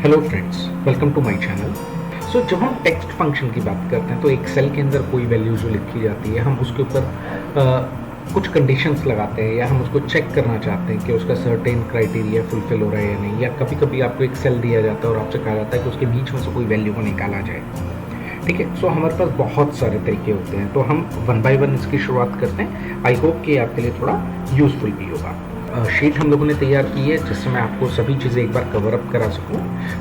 Hello friends, welcome to my channel. So जब हम text function की बात करते हैं तो एक सेल के अंदर कोई वैल्यू जो लिखी जाती है हम उसके ऊपर कुछ कंडीशंस लगाते हैं या हम उसको चेक करना चाहते हैं कि उसका सर्टेन क्राइटेरिया फुलफिल हो रहा है या नहीं, या कभी कभी आपको एक सेल दिया जाता है और आपसे कहा जाता है कि उसके बीच में से कोई वैल्यू को निकाला जाए। ठीक है, सो हमारे पास बहुत सारे तरीके होते हैं, तो हम वन बाय वन इसकी शुरुआत करते हैं। आई होप कि आपके लिए थोड़ा यूजफुल भी होगा। शीट हम लोगों ने तैयार की है जिससे मैं आपको सभी चीज़ें एक बार कवर अप करा सकूं।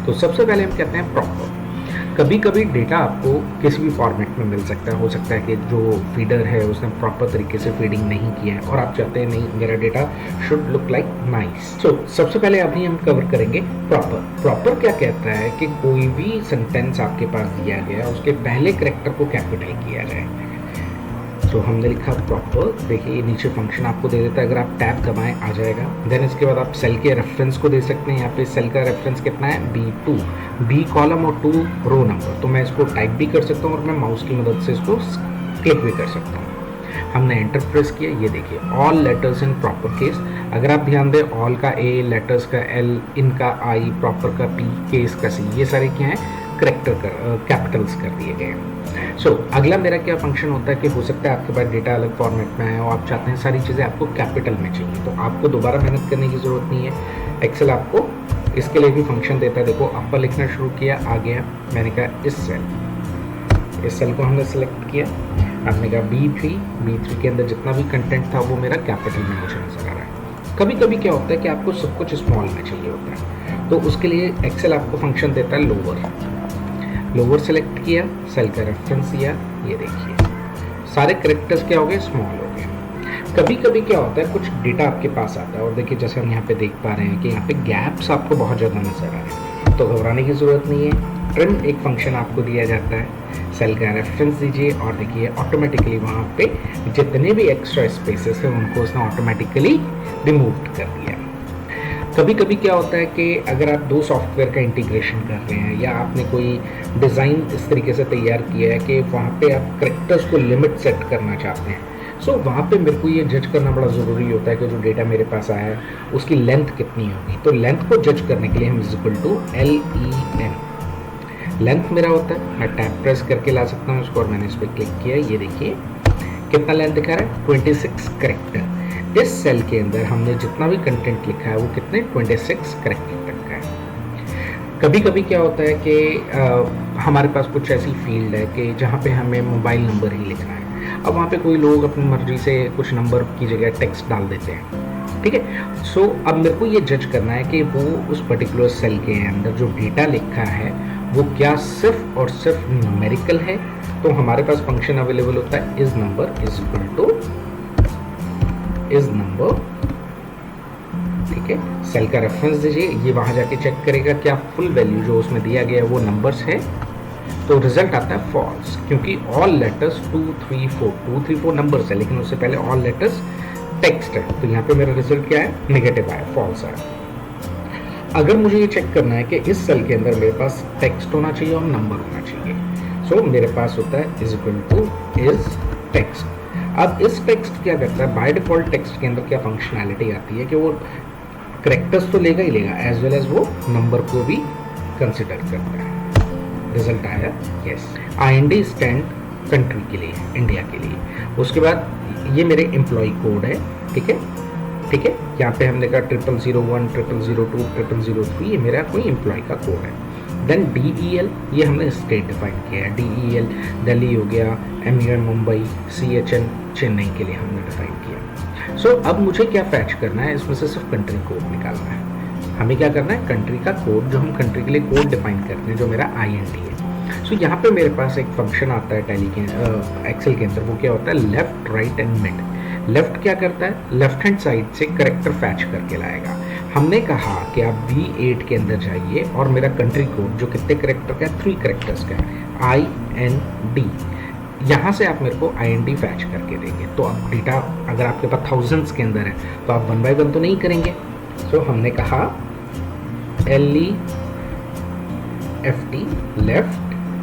तो सबसे पहले हम कहते हैं प्रॉपर। कभी कभी डेटा आपको किसी भी फॉर्मेट में मिल सकता है। हो सकता है कि जो फीडर है उसने प्रॉपर तरीके से फीडिंग नहीं किया है और आप चाहते हैं नहीं, मेरा data should look like nice. So सबसे पहले अभी हम कवर करेंगे प्रॉपर। प्रॉपर क्या कहता है कि कोई भी सेंटेंस आपके पास दिया गया उसके पहले कैरेक्टर को कैपिटल किया जाए। तो हमने लिखा प्रॉपर। देखिए ये नीचे फंक्शन आपको दे देता है, अगर आप टैब दबाएं आ जाएगा। देन इसके बाद आप सेल के रेफरेंस को दे सकते हैं। यहाँ पे सेल का रेफरेंस कितना है, B2, B कॉलम और 2 रो नंबर। तो मैं इसको टाइप भी कर सकता हूँ और मैं माउस की मदद से इसको क्लिक भी कर सकता हूँ। हमने एंटर प्रेस किया, ये देखिए all letters in proper case. अगर आप ध्यान दें, ऑल का A, लेटर्स का L, इन का I, प्रॉपर का P, केस का C, ये सारे क्या हैं, करेक्टर कैपिटल्स कर दिए गए हैं। सो अगला मेरा क्या फंक्शन होता है कि हो सकता है आपके पास डेटा अलग फॉर्मेट में है और आप चाहते हैं सारी चीज़ें आपको कैपिटल में चाहिए, तो आपको दोबारा मेहनत करने की ज़रूरत नहीं है। एक्सेल आपको इसके लिए भी फंक्शन देता है। देखो अपर लिखना शुरू किया, आ गया। मैंने कहा इस सेल को हमने सेलेक्ट किया। आपने कहा B3 के अंदर जितना भी कंटेंट था वो मेरा कैपिटल में मुझे नजर आ रहा है। कभी कभी क्या होता है कि आपको सब कुछ स्मॉल में चाहिए होता है, तो उसके लिए एक्सेल आपको फंक्शन देता है लोअर सेलेक्ट किया, सेल का रेफरेंस दिया, ये देखिए सारे कैरेक्टर्स क्या हो गए, स्मॉल हो गए। कभी कभी क्या होता है कुछ डेटा आपके पास आता है और देखिए जैसे हम यहाँ पे देख पा रहे हैं कि यहाँ पे गैप्स आपको बहुत ज़्यादा नजर आ रहे हैं, तो घबराने की ज़रूरत नहीं है। ट्रिम एक फंक्शन आपको दिया जाता है, सेल का रेफरेंस दीजिए और देखिए ऑटोमेटिकली वहाँ पे जितने भी एक्स्ट्रा स्पेसेस हैं उनको उसने ऑटोमेटिकली रिमूव कर दिया। कभी कभी क्या होता है कि अगर आप दो सॉफ्टवेयर का इंटीग्रेशन कर रहे हैं या आपने कोई डिज़ाइन इस तरीके से तैयार किया है कि वहाँ पे आप कैरेक्टर्स को लिमिट सेट करना चाहते हैं, सो वहाँ पे मेरे को ये जज करना बड़ा ज़रूरी होता है कि जो डेटा मेरे पास आया है उसकी लेंथ कितनी होगी। तो लेंथ को जज करने के लिए हम इक्वल टू LEN, लेंथ मेरा होता है। मैं टैब प्रेस करके ला सकता हूँ इसको और मैंने इस पर क्लिक किया, ये देखिए कितना लेंथ दिखा रहा है, 26 कैरेक्टर। इस सेल के अंदर हमने जितना भी कंटेंट लिखा है वो कितने 26 कैरेक्टर तक का है। कभी कभी क्या होता है कि हमारे पास कुछ ऐसी फील्ड है कि जहाँ पे हमें मोबाइल नंबर ही लिखना है। अब वहाँ पे कोई लोग अपनी मर्जी से कुछ नंबर की जगह टेक्स्ट डाल देते हैं, ठीक है। सो अब मेरे को ये जज करना है कि वो उस पर्टिकुलर सेल के अंदर जो डेटा लिखा है वो क्या सिर्फ और सिर्फ न्यूमेरिकल है। तो हमारे पास फंक्शन अवेलेबल होता है is number is equal two is number, ठीक है। सेल का रेफरेंस दीजिए, ये वहां जाके चेक करेगा क्या फुल वैल्यू जो उसमें दिया गया है वो नंबर्स है। तो रिजल्ट आता है फॉल्स, क्योंकि ऑल लेटर्स 2 3 4 नंबर्स है, लेकिन उससे पहले ऑल लेटर्स टेक्स्ट है। तो यहाँ पे मेरा रिजल्ट क्या है, नेगेटिव आया, फॉल्स आया। अगर मुझे ये चेक करना है कि इस सेल के अंदर मेरे पास टेक्स्ट होना चाहिए और नंबर होना चाहिए, सो मेरे पास होता है is equal two is text. अब इस टेक्स्ट क्या करता है, बाय डिफॉल्ट टेक्स्ट के अंदर क्या फंक्शनैलिटी आती है कि वो कैरेक्टर्स तो लेगा ही लेगा, एज वेल एज वो नंबर को भी कंसिडर करता है। रिजल्ट आया यस। IND स्टैंड कंट्री के लिए, इंडिया के लिए। उसके बाद ये मेरे एम्प्लॉय कोड है, ठीक है, ठीक है। यहाँ पे हमने कहा 0001 0002 0003, ये मेरा कोई एम्प्लॉय का कोड है। देन DEL, ये हमने स्टेट डिफाइन किया है। DEL दिल्ली हो गया, MUN मुंबई, CHN चेन्नई के लिए हमने डिफाइन किया। सो अब मुझे क्या फैच करना है, इसमें से सिर्फ कंट्री कोड निकालना है। हमें क्या करना है, कंट्री का कोड, जो हम कंट्री के लिए कोड डिफाइन करते हैं, जो मेरा IND है। सो यहाँ पे मेरे पास एक फंक्शन आता है टैली के एक्सेल के अंदर, वो क्या होता है, left right and mid. Left क्या करता है, लेफ्ट हैंड साइड से करेक्टर फैच करके लाएगा। हमने कहा कि आप B8 के अंदर जाइए और मेरा कंट्री कोड जो कितने करेक्टर का है, 3 करेक्टर्स का है, IND, यहाँ से आप मेरे को IND फैच करके देंगे। तो अब डेटा अगर आपके पास थाउजेंड्स के अंदर है तो आप 1 बाय 1 तो नहीं करेंगे। सो हमने कहा LEFT, लेफ्ट,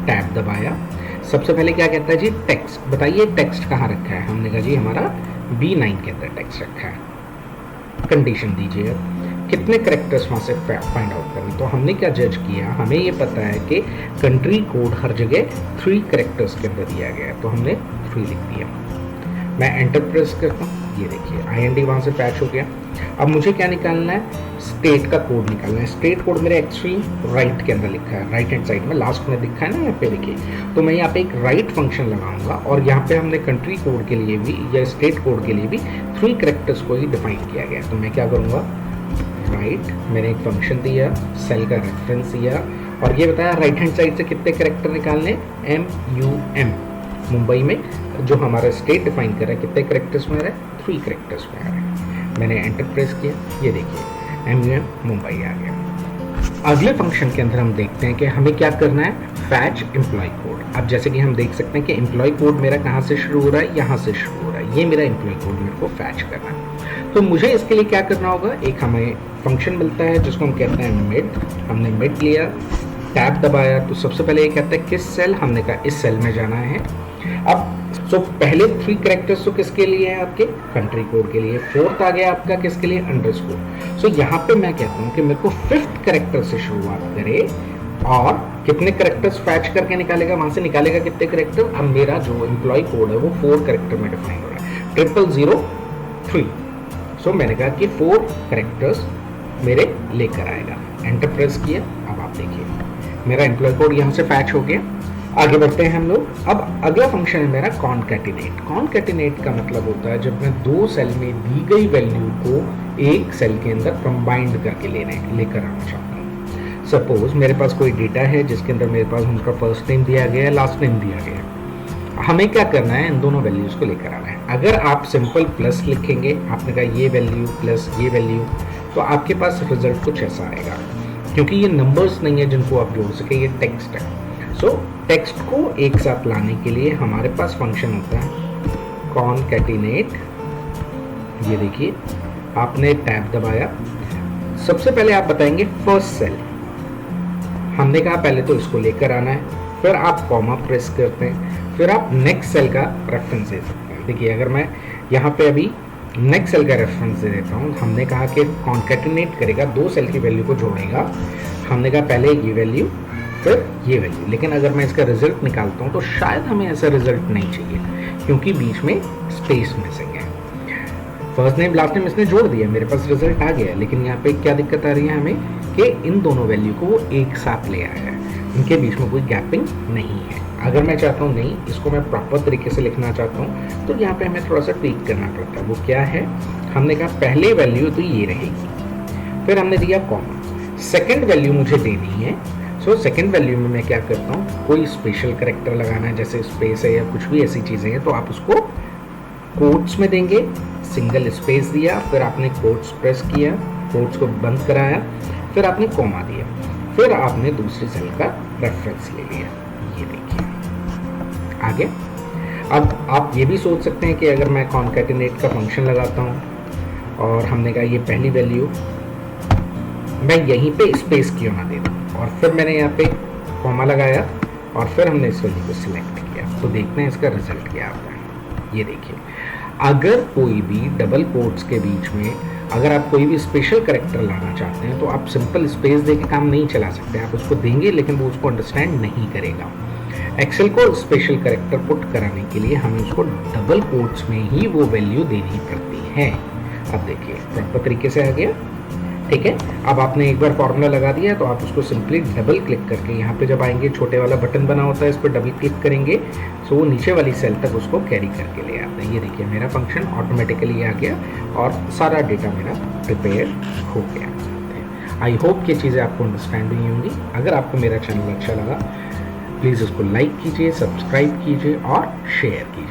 टैब दबाया। सबसे पहले क्या कहता है जी, टेक्स्ट। बताइए टेक्स्ट कहाँ रखा है, हमने कहा जी हमारा B9 के अंदर टेक्स्ट रखा है। कंडीशन दीजिए कितने करेक्टर्स वहाँ से फाइंड आउट करने। तो हमने क्या जज किया, हमें ये पता है कि कंट्री कोड हर जगह 3 करेक्टर्स के अंदर दिया गया है, तो हमने 3 लिख दिया। मैं एंटर प्रेस करता हूँ, ये देखिए IND वहाँ से पैच हो गया। अब मुझे क्या निकालना है, स्टेट का कोड निकालना है। स्टेट कोड मेरे एक्सट्रीम राइट के अंदर लिखा है, राइट हैंड साइड में लास्ट में दिखा है ना यहाँ पे देखिए। तो मैं यहाँ पे एक राइट फंक्शन लगाऊंगा और यहाँ पे हमने कंट्री कोड के लिए भी या स्टेट कोड के लिए भी 3 करेक्टर्स को ही डिफाइन किया गया। तो मैं क्या करूँगा, राइट, मैंने एक फंक्शन दिया, सेल का रेफरेंस दिया और ये बताया राइट हैंड साइड से कितने करेक्टर निकालने, MUM, मुंबई में जो हमारा स्टेट डिफाइन कर रहा है कितने करेक्टर्स में आ रहा है, 3 करेक्टर्स में आ रहा है। मैंने एंटर प्रेस किया, ये देखिए MUM मुंबई आ गया। अगले फंक्शन के अंदर हम देखते हैं कि हमें क्या करना है, फैच एम्प्लॉय कोड। अब जैसे कि हम देख सकते हैं कि एम्प्लॉय कोड मेरा कहाँ से शुरू हो रहा है, यहाँ से शुरू हो रहा है। ये मेरा एम्प्लॉय कोड मेरे को फैच करना है। तो मुझे इसके लिए क्या करना होगा, एक हमें फंक्शन मिलता है जिसको हम कहते हैं मिड। हमने मिड लिया, टैब दबाया तो सबसे पहले ये कहता है किस सेल, हमने कहा इस सेल में जाना है। अब पहले 3 करेक्टर्स तो किसके लिए हैं, आपके कंट्री कोड के लिए। 4th आ गया आपका किसके लिए, अंडरस्कोर। यहाँ पे मैं कहता हूँ कि मेरे को 5th करेक्टर से शुरुआत करे और कितने करेक्टर्स फैच करके निकालेगा, वहां से निकालेगा कितने करेक्टर। अब मेरा जो एम्प्लॉय कोड है वो 4 करेक्टर में डिफाइन हो रहा है, 0003। मैंने कहा कि 4 करेक्टर्स मेरे लेकर आएगा। एंटर प्रेस किया, अब आप देखिए मेरा एम्प्लॉय कोड यहाँ से फैच हो गया। आगे बढ़ते हैं हम लोग। अब अगला फंक्शन है मेरा कॉनकैटिनेट। कॉनकैटिनेट का मतलब होता है जब मैं 2 सेल में दी गई वैल्यू को एक सेल के अंदर कंबाइंड करके लेकर आना चाहता हूँ। सपोज मेरे पास कोई डेटा है जिसके अंदर मेरे पास उनका फर्स्ट नेम दिया गया है, लास्ट नेम दिया गया है। हमें क्या करना है, इन दोनों वैल्यूज को लेकर आना है। अगर आप सिंपल प्लस लिखेंगे, आपने कहा ये वैल्यू प्लस ये वैल्यू, तो आपके पास रिजल्ट कुछ ऐसा आएगा। क्योंकि ये नंबर्स नहीं है जिनको आप जोड़ सके, ये टेक्स्ट है। टेक्स्ट को एक साथ लाने के लिए हमारे पास फंक्शन होता है कॉनकैटिनेट। ये देखिए आपने टैब दबाया, सबसे पहले आप बताएंगे फर्स्ट सेल। हमने कहा पहले तो इसको लेकर आना है, फिर आप कॉमा प्रेस करते हैं, फिर आप नेक्स्ट सेल का रेफरेंस दे सकते हैं। देखिए अगर मैं यहाँ पे अभी नेक्स्ट सेल का रेफरेंस दे देता हूँ, हमने कहा कि कॉनकैटिनेट करेगा, 2 सेल की वैल्यू को जोड़ेगा। हमने कहा पहले ये वैल्यू फिर ये वैल्यू, लेकिन अगर मैं इसका रिजल्ट निकालता हूँ तो शायद हमें ऐसा रिजल्ट नहीं चाहिए क्योंकि बीच में स्पेस मिसिंग है। फर्स्ट नेम लास्ट नेम इसने जोड़ दिया, मेरे पास रिजल्ट आ गया, लेकिन यहाँ पे क्या दिक्कत आ रही है हमें कि इन दोनों वैल्यू को वो एक साथ ले आया है, इनके बीच में कोई गैपिंग नहीं है। अगर मैं चाहता हूँ नहीं, इसको मैं प्रॉपर तरीके से लिखना चाहता हूँ तो यहाँ पे हमें थोड़ा सा ट्वीक करना पड़ता है। वो क्या है, हमने कहा पहले वैल्यू तो ये रहेगी, फिर हमने दिया कॉमा, सेकेंड वैल्यू मुझे देनी है। सेकेंड वैल्यू में मैं क्या करता हूँ, कोई स्पेशल करेक्टर लगाना है जैसे स्पेस है या कुछ भी ऐसी चीज़ें हैं, तो आप उसको कोट्स में देंगे। सिंगल स्पेस दिया, फिर आपने कोट्स प्रेस किया, कोट्स को बंद कराया, फिर आपने कॉमा दिया, फिर आपने दूसरी सेल का रेफरेंस ले लिया। ये देखिए आगे। अब आप ये भी सोच सकते हैं कि अगर मैं कॉनकैटिनेट का फंक्शन लगाता हूँ और हमने कहा ये पहली वैल्यू मैं यहीं पे स्पेस क्यों ना दे दूँ, और फिर मैंने यहाँ पे कॉमा लगाया और फिर हमने इस वैल्यू को सिलेक्ट किया, तो देखते हैं इसका रिजल्ट क्या आता है। ये देखिए अगर कोई भी डबल कोट्स के बीच में अगर आप कोई भी स्पेशल करेक्टर लाना चाहते हैं तो आप सिंपल स्पेस दे के काम नहीं चला सकते। आप उसको देंगे लेकिन वो उसको अंडरस्टैंड नहीं करेगा। एक्सेल को स्पेशल करेक्टर पुट कराने के लिए हमें उसको डबल कोट्स में ही वो वैल्यू देनी पड़ती है। अब देखिए प्रॉपर तरीके से आ गया, ठीक है। अब आपने एक बार फॉर्मूला लगा दिया तो आप उसको सिंपली डबल क्लिक करके यहाँ पे जब आएंगे छोटे वाला बटन बना होता है, इस पर डबल क्लिक करेंगे तो वो नीचे वाली सेल तक उसको कैरी करके ले आता है। ये देखिए मेरा फंक्शन ऑटोमेटिकली आ गया और सारा डेटा मेरा प्रिपेयर हो गया। आई होप ये चीज़ें आपको अंडरस्टैंड हुई होंगी। अगर आपको मेरा चैनल अच्छा लगा प्लीज़ उसको लाइक कीजिए, सब्सक्राइब कीजिए और शेयर कीजिए।